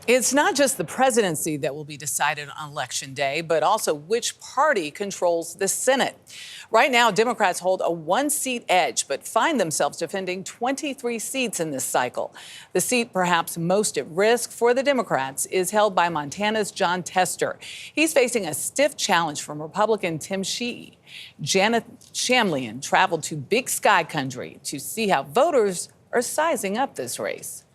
It's not just the presidency that will be decided on Election Day, but also which party controls the Senate. Right now, Democrats hold a one-seat edge, but find themselves defending 23 seats in this cycle. The seat perhaps most at risk for the Democrats is held by Montana's Jon Tester. He's facing a stiff challenge from Republican Tim Sheehy. Janet Shamlian traveled to Big Sky Country to see how voters are sizing up this race.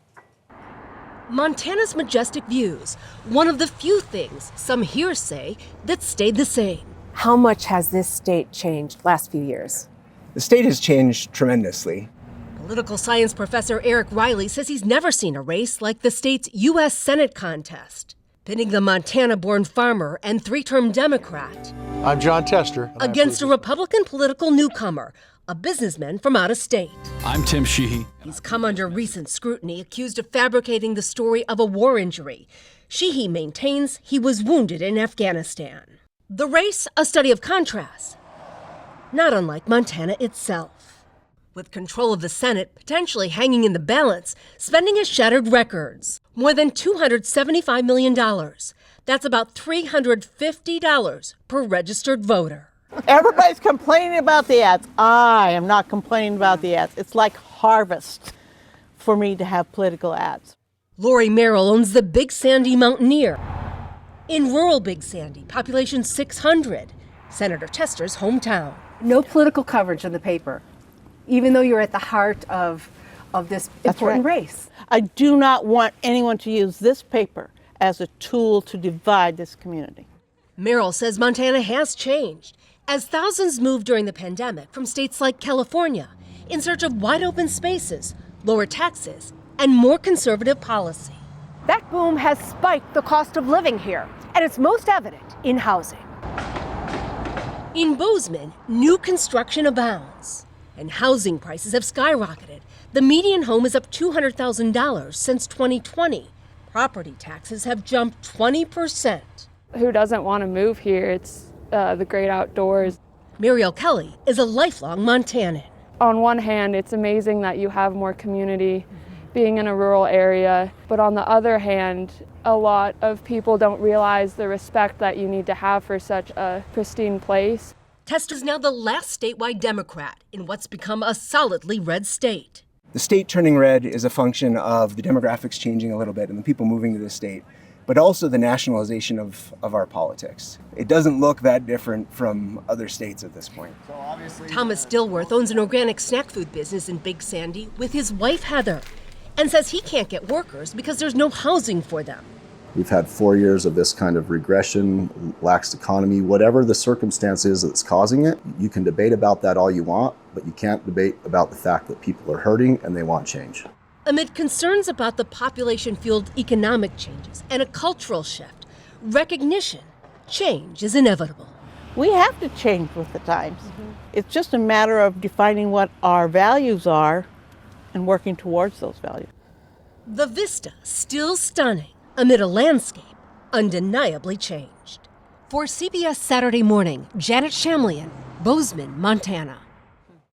Montana's majestic views, one of the few things some here say that stayed the same. How much has this state changed last few years? The state has changed tremendously. Political science professor Eric Riley says he's never seen a race like the state's U.S. Senate contest, pitting the Montana-born farmer and three-term Democrat. I'm Jon Tester. Against a Republican political newcomer, a businessman from out of state. I'm Tim Sheehy. He's come under recent scrutiny, accused of fabricating the story of a war injury. Sheehy maintains he was wounded in Afghanistan. The race, a study of contrast, not unlike Montana itself. With control of the Senate potentially hanging in the balance, spending has shattered records. More than $275 million. That's about $350 per registered voter. Everybody's complaining about the ads. I am not complaining about the ads. It's like harvest for me to have political ads. Lori Merrill owns the Big Sandy Mountaineer. In rural Big Sandy, population 600, Senator Tester's hometown. No political coverage in the paper, even though you're at the heart of this important race. I do not want anyone to use this paper as a tool to divide this community. Merrill says Montana has changed as thousands moved during the pandemic from states like California in search of wide open spaces, lower taxes, and more conservative policy. That boom has spiked the cost of living here, and it's most evident in housing. In Bozeman, new construction abounds, and housing prices have skyrocketed. The median home is up $200,000 since 2020. Property taxes have jumped 20%. Who doesn't want to move here? It's the great outdoors. Muriel Kelly is a lifelong Montanan. On one hand, it's amazing that you have more community being in a rural area, but on the other hand, a lot of people don't realize the respect that you need to have for such a pristine place. Tester is now the last statewide Democrat in what's become a solidly red state. The state turning red is a function of the demographics changing a little bit and the people moving to the state, but also the nationalization of our politics. It doesn't look that different from other states at this point. Thomas Dilworth owns an organic snack food business in Big Sandy with his wife Heather, and says he can't get workers because there's no housing for them. We've had 4 years of this kind of regression, lax economy, whatever the circumstance is that's causing it. You can debate about that all you want, but you can't debate about the fact that people are hurting and they want change. Amid concerns about the population-fueled economic changes and a cultural shift, recognition, change is inevitable. We have to change with the times. It's just a matter of defining what our values are and working towards those values. The vista still stunning amid a landscape undeniably changed. For CBS Saturday Morning, Janet Shamlian, Bozeman, Montana.